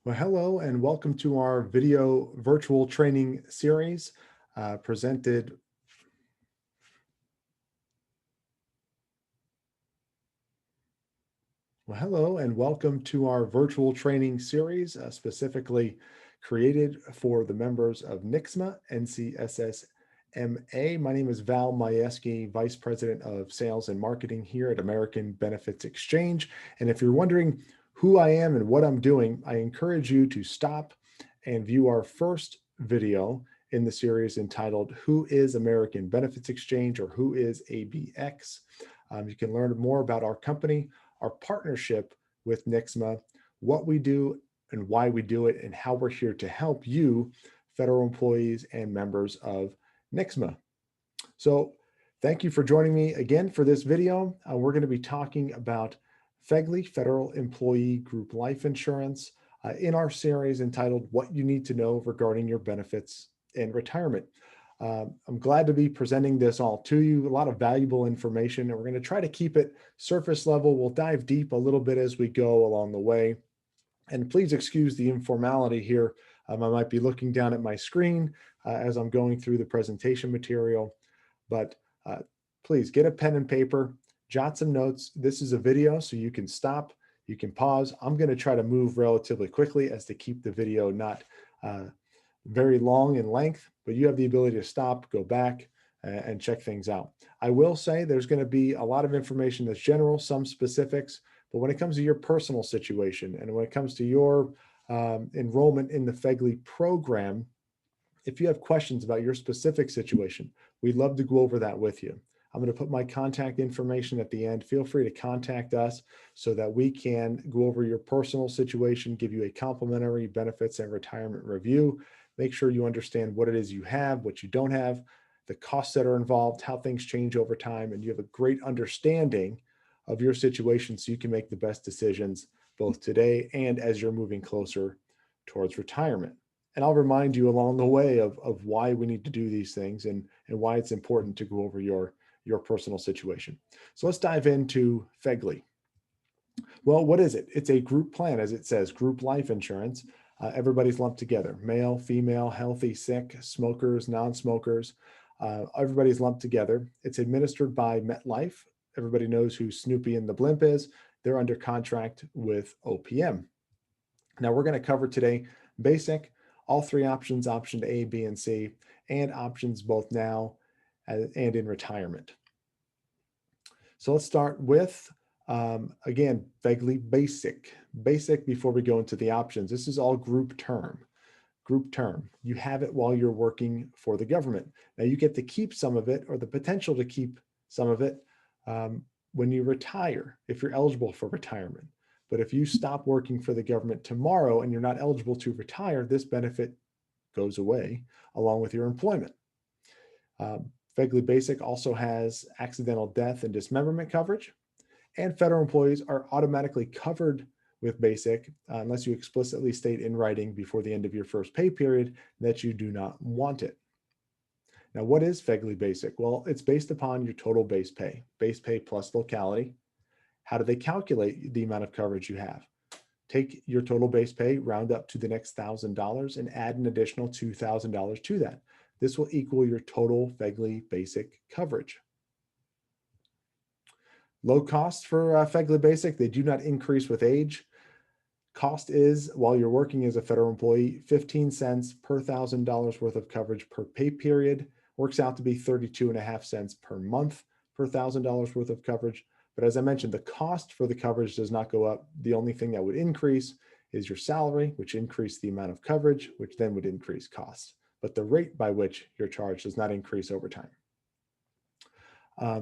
Well, hello and welcome to our video virtual training series presented. Well, hello and welcome to our virtual training series specifically created for the members of NICSMA, NCSSMA. My name is Val Majewski, Vice President of Sales and Marketing here at American Benefits Exchange. And if you're wondering who I am and what I'm doing, I encourage you to stop and view our first video in the series entitled Who is American Benefits Exchange, or Who is ABX? You can learn more about our company, our partnership with NICSMA, what we do and why we do it, and how we're here to help you, federal employees and members of NICSMA. So thank you for joining me again for this video. We're going to be talking about FEGLI, Federal Employee Group Life Insurance, in our series entitled What You Need to Know Regarding Your Benefits in Retirement. I'm glad to be presenting this all to you, a lot of valuable information, and we're going to try to keep it surface level. We'll dive deep a little bit as we go along the way. And please excuse the informality here. I might be looking down at my screen as I'm going through the presentation material, but please get a pen and paper, jot some notes. This is a video, so you can stop, you can pause. I'm going to try to move relatively quickly as to keep the video not very long in length, but you have the ability to stop, go back, and check things out. I will say there's going to be a lot of information that's general, some specifics, but when it comes to your personal situation and when it comes to your enrollment in the FEGLI program, if you have questions about your specific situation, we'd love to go over that with you. I'm going to put my contact information at the end. Feel free to contact us so that we can go over your personal situation, give you a complimentary benefits and retirement review, make sure you understand what it is you have, what you don't have, the costs that are involved, how things change over time, and you have a great understanding of your situation so you can make the best decisions both today and as you're moving closer towards retirement. And I'll remind you along the way of why we need to do these things and why it's important to go over your personal situation. So let's dive into FEGLI. Well, what is it? It's a group plan, as it says, group life insurance. Everybody's lumped together, male, female, healthy, sick, smokers, non-smokers, everybody's lumped together. It's administered by MetLife. Everybody knows who Snoopy and the Blimp is. They're under contract with OPM. Now we're going to cover today basic, all three options, option A, B, and C, and options both now and in retirement. So let's start with, again, FEGLI basic. Basic before we go into the options. This is all group term. Group term. You have it while you're working for the government. Now you get to keep some of it, or the potential to keep some of it, when you retire, if you're eligible for retirement. But if you stop working for the government tomorrow and you're not eligible to retire, this benefit goes away along with your employment. FEGLI Basic also has accidental death and dismemberment coverage, and federal employees are automatically covered with Basic unless you explicitly state in writing before the end of your first pay period that you do not want it. Now, what is FEGLI Basic? Well, it's based upon your total base pay plus locality. How do they calculate the amount of coverage you have? Take your total base pay, round up to the next $1,000, and add an additional $2,000 to that. This will equal your total FEGLI Basic coverage. Low cost for FEGLI Basic, they do not increase with age. Cost is, while you're working as a federal employee, 15 cents per $1,000 worth of coverage per pay period. Works out to be 32.5 cents per month per $1,000 worth of coverage. But as I mentioned, the cost for the coverage does not go up. The only thing that would increase is your salary, which increased the amount of coverage, which then would increase costs. But the rate by which you're charged does not increase over time.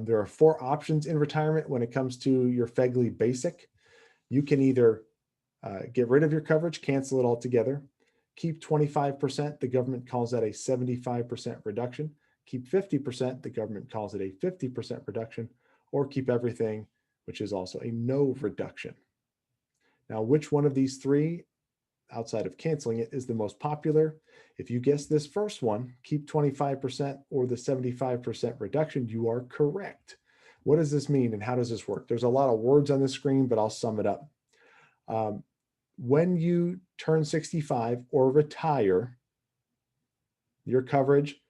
There are 4 options in retirement when it comes to your FEGLI Basic. You can either get rid of your coverage, cancel it altogether, keep 25%, the government calls that a 75% reduction, keep 50%, the government calls it a 50% reduction, or keep everything, which is also a no reduction. Now, which one of these 3, outside of canceling it, is the most popular? If you guess this first one, keep 25% or the 75% reduction, you are correct. What does this mean and how does this work? There's a lot of words on the screen, but I'll sum it up. When you turn 65 or retire, your coverage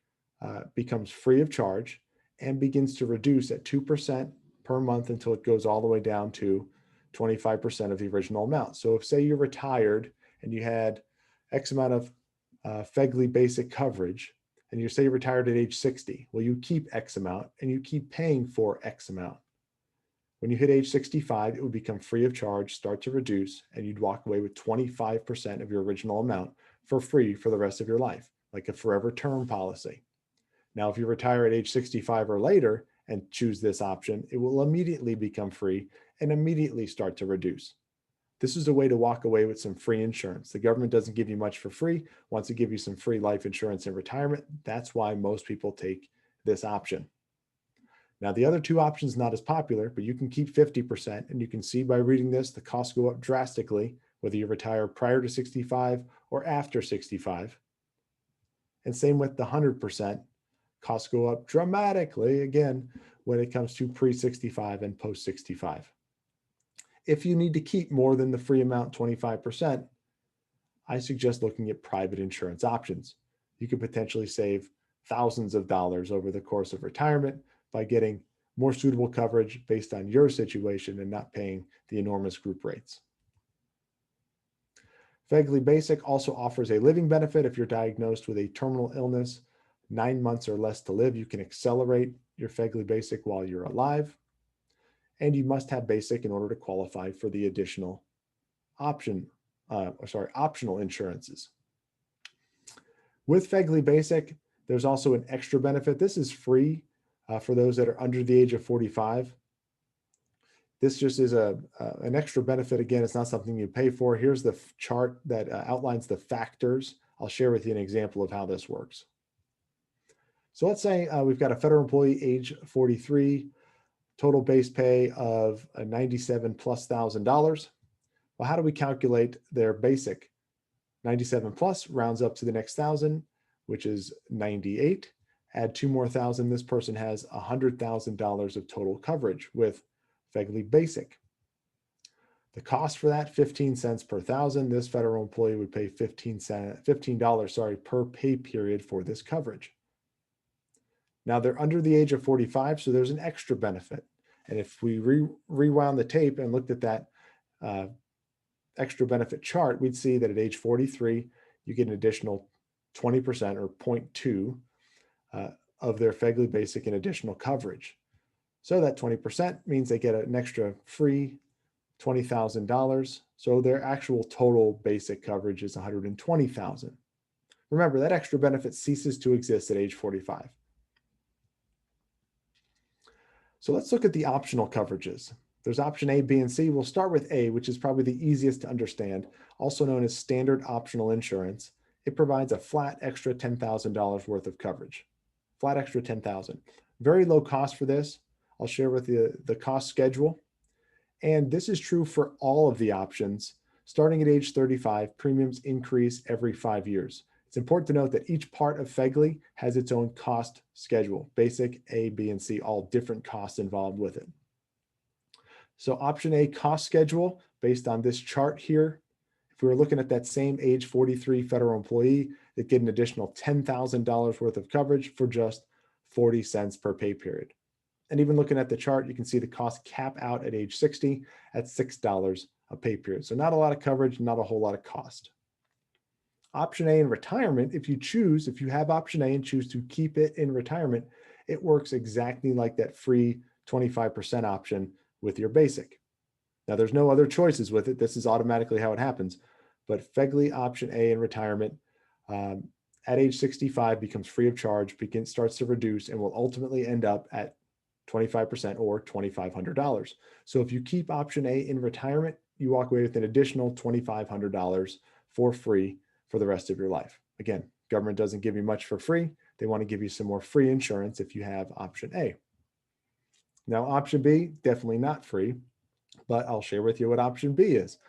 becomes free of charge and begins to reduce at 2% per month until it goes all the way down to 25% of the original amount. So if, say, you're retired and you had X amount of FEGLI basic coverage, and you say you're retired at age 60, well, you keep X amount and you keep paying for X amount. When you hit age 65, it would become free of charge, start to reduce, and you'd walk away with 25% of your original amount for free for the rest of your life, like a forever term policy. Now, if you retire at age 65 or later and choose this option, it will immediately become free and immediately start to reduce. This is a way to walk away with some free insurance. The government doesn't give you much for free, wants to give you some free life insurance in retirement. That's why most people take this option. Now, the other two options not as popular, but you can keep 50%, and you can see by reading this, the costs go up drastically, whether you retire prior to 65 or after 65. And same with the 100%, costs go up dramatically, again, when it comes to pre-65 and post-65. If you need to keep more than the free amount, 25%, I suggest looking at private insurance options. You could potentially save thousands of dollars over the course of retirement by getting more suitable coverage based on your situation and not paying the enormous group rates. FEGLI Basic also offers a living benefit. If you're diagnosed with a terminal illness, 9 months or less to live, you can accelerate your FEGLI Basic while you're alive. And you must have basic in order to qualify for the additional optional insurances. With FEGLI Basic, there's also an extra benefit. This is free for those that are under the age of 45. This just is an extra benefit. Again, it's not something you pay for. Here's the chart that outlines the factors. I'll share with you an example of how this works. So let's say we've got a federal employee age 43, total base pay of $97,000+. Well, how do we calculate their basic? 97 plus rounds up to the next 1,000, which is 98. Add 2 more thousand, this person has $100,000 of total coverage with FEGLI Basic. The cost for that, 15 cents per thousand. This federal employee would pay $15 per pay period for this coverage. Now they're under the age of 45, so there's an extra benefit. And if we rewound the tape and looked at that extra benefit chart, we'd see that at age 43, you get an additional 20% or 0.2 of their FEGLI Basic in additional coverage. So that 20% means they get an extra free $20,000. So their actual total basic coverage is $120,000. Remember, that extra benefit ceases to exist at age 45. So let's look at the optional coverages. There's option A, B, and C. We'll start with A, which is probably the easiest to understand, also known as standard optional insurance. It provides a flat extra $10,000 worth of coverage. Flat extra $10,000. Very low cost for this. I'll share with you the cost schedule. And this is true for all of the options. Starting at age 35, premiums increase every 5 years. It's important to note that each part of FEGLI has its own cost schedule. Basic, A, B, and C, all different costs involved with it. So option A, cost schedule, based on this chart here. If we were looking at that same age 43 federal employee, they'd get an additional $10,000 worth of coverage for just 40 cents per pay period. And even looking at the chart, you can see the cost cap out at age 60 at $6 a pay period. So not a lot of coverage, not a whole lot of cost. Option A in retirement, if you have option A and choose to keep it in retirement, it works exactly like that free 25% option with your basic. Now there's no other choices with it. This is automatically how it happens. But FEGLI option A in retirement at age 65 becomes free of charge, starts to reduce, and will ultimately end up at 25% or $2,500. So if you keep option A in retirement, you walk away with an additional $2,500 for free for the rest of your life. Again, government doesn't give you much for free. They want to give you some more free insurance if you have option A. Now, option B, definitely not free, but I'll share with you what option B is.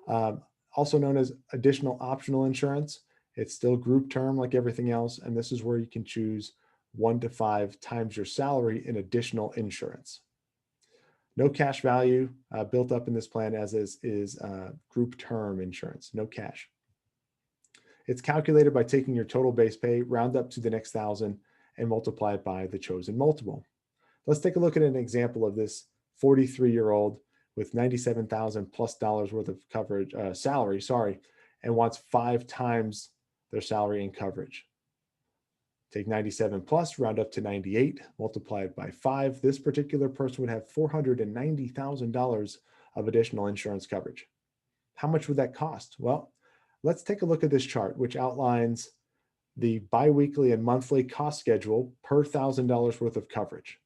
Also known as additional optional insurance. It's still group term like everything else, and this is where you can choose 1 to 5 times your salary in additional insurance. No cash value built up in this plan, as is group term insurance, no cash. It's calculated by taking your total base pay, round up to the next 1,000, and multiply it by the chosen multiple. Let's take a look at an example of this 43-year-old with 97,000 plus dollars worth of coverage, salary, and wants 5 times their salary in coverage. Take 97 plus, round up to 98, multiply it by 5. This particular person would have $490,000 of additional insurance coverage. How much would that cost? Well, let's take a look at this chart, which outlines the biweekly and monthly cost schedule per $1,000 worth of coverage.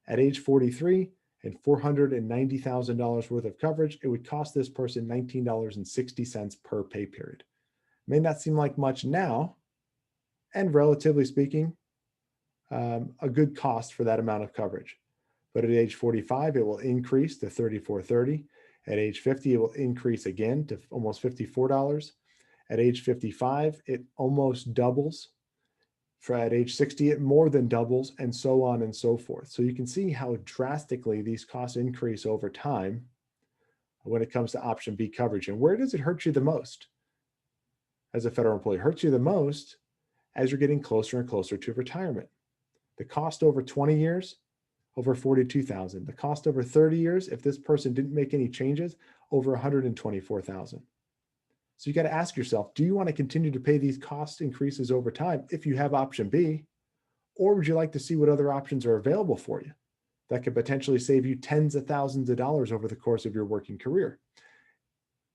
At age 43 and $490,000 worth of coverage, it would cost this person $19.60 per pay period. May not seem like much now, and relatively speaking, a good cost for that amount of coverage. But at age 45, it will increase to $34.30. At age 50, it will increase again to almost $54. At age 55, it almost doubles. At age 60, it more than doubles, and so on and so forth. So you can see how drastically these costs increase over time when it comes to option B coverage. And where does it hurt you the most as a federal employee? It hurts you the most as you're getting closer and closer to retirement. The cost over 20 years, over $42,000. The cost over 30 years, if this person didn't make any changes, over $124,000. So you got to ask yourself, do you want to continue to pay these cost increases over time if you have option B, or would you like to see what other options are available for you that could potentially save you tens of thousands of dollars over the course of your working career?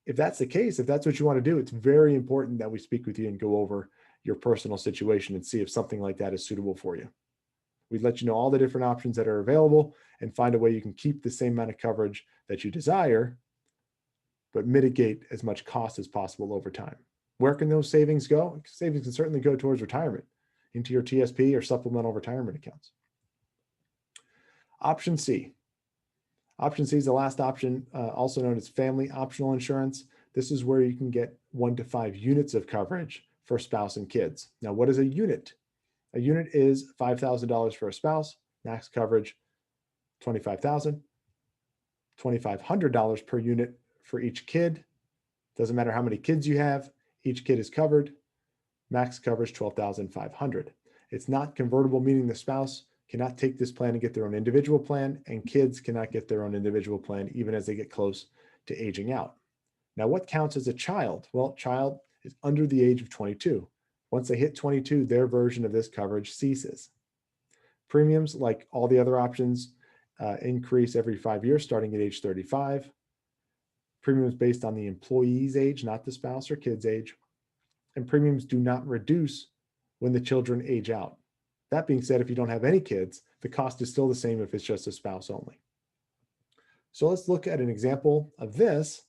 If that's the case, if that's what you want to do, it's very important that we speak with you and go over your personal situation and see if something like that is suitable for you. We'd let you know all the different options that are available and find a way you can keep the same amount of coverage that you desire, but mitigate as much cost as possible over time. Where can those savings go? Savings can certainly go towards retirement, into your TSP or supplemental retirement accounts. Option C. Option C is the last option, also known as family optional insurance. This is where you can get 1 to 5 units of coverage for spouse and kids. Now, what is a unit? A unit is $5,000 for a spouse, max coverage $25,000, $2,500 per unit for each kid. Doesn't matter how many kids you have, each kid is covered. Max coverage $12,500. It's not convertible, meaning the spouse cannot take this plan and get their own individual plan, and kids cannot get their own individual plan even as they get close to aging out. Now, what counts as a child? Well, child is under the age of 22. Once they hit 22, their version of this coverage ceases. Premiums, like all the other options, increase every 5 years, starting at age 35. Premiums based on the employee's age, not the spouse or kid's age. And premiums do not reduce when the children age out. That being said, if you don't have any kids, the cost is still the same if it's just a spouse only. So let's look at an example of this.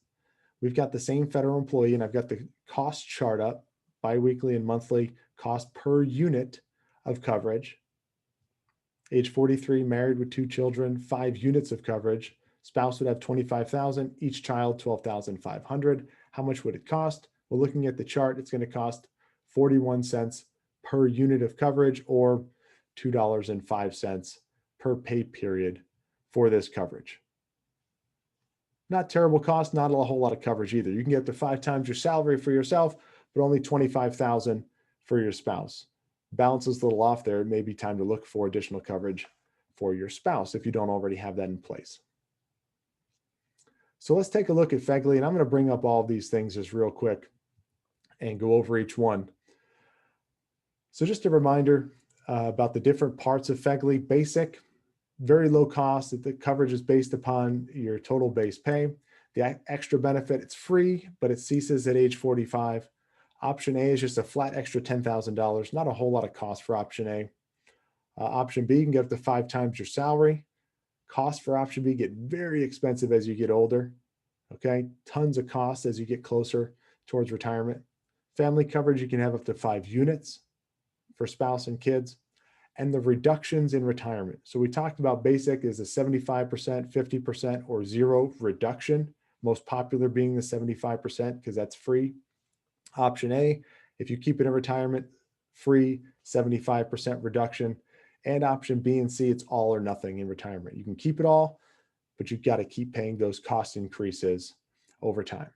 We've got the same federal employee, and I've got the cost chart up, biweekly and monthly cost per unit of coverage. Age 43, married with 2 children, 5 units of coverage. Spouse would have $25,000, each child $12,500. How much would it cost? Well, looking at the chart, it's going to cost 41 cents per unit of coverage, or $2.05 per pay period for this coverage. Not terrible cost, not a whole lot of coverage either. You can get to 5 times your salary for yourself, but only $25,000 for your spouse. Balance is a little off there. It may be time to look for additional coverage for your spouse if you don't already have that in place. So let's take a look at FEGLI, and I'm going to bring up all of these things just real quick and go over each one. So just a reminder about the different parts of FEGLI. Basic, very low cost. The coverage is based upon your total base pay. The extra benefit, it's free, but it ceases at age 45. Option A is just a flat extra $10,000. Not a whole lot of cost for option A. Option B, you can get up to 5 times your salary. Costs for option B get very expensive as you get older. Okay, tons of costs as you get closer towards retirement. Family coverage, you can have up to 5 units for spouse and kids. And the reductions in retirement. So we talked about basic is a 75%, 50%, or 0 reduction. Most popular being the 75% because that's free. Option A, if you keep it in retirement, free, 75% reduction. And option B and C, it's all or nothing in retirement. You can keep it all, but you've got to keep paying those cost increases over time.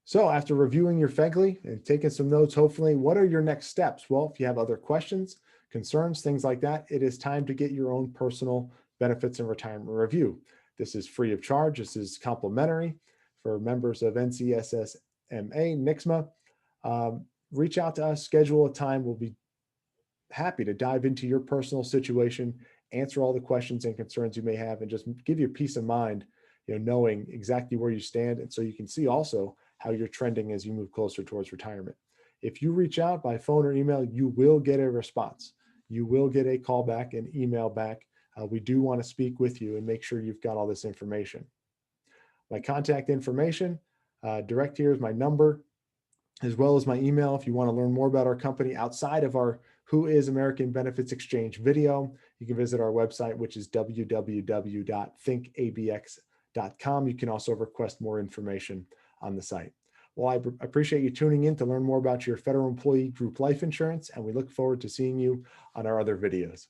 So after reviewing your FEGLI and taking some notes, hopefully, what are your next steps? Well, if you have other questions, concerns, things like that, it is time to get your own personal benefits and retirement review. This is free of charge. This is complimentary for members of NCSSMA, NICSMA. Reach out to us, schedule a time. We'll be happy to dive into your personal situation, answer all the questions and concerns you may have, and just give you peace of mind, knowing exactly where you stand. And so you can see also how you're trending as you move closer towards retirement. If you reach out by phone or email, you will get a response. You will get a call back and email back. We do want to speak with you and make sure you've got all this information. My contact information, direct here is my number, as well as my email. If you want to learn more about our company outside of our Who is American Benefits Exchange video, you can visit our website, which is www.thinkabx.com. You can also request more information on the site. Well, I appreciate you tuning in to learn more about your federal employee group life insurance, and we look forward to seeing you on our other videos.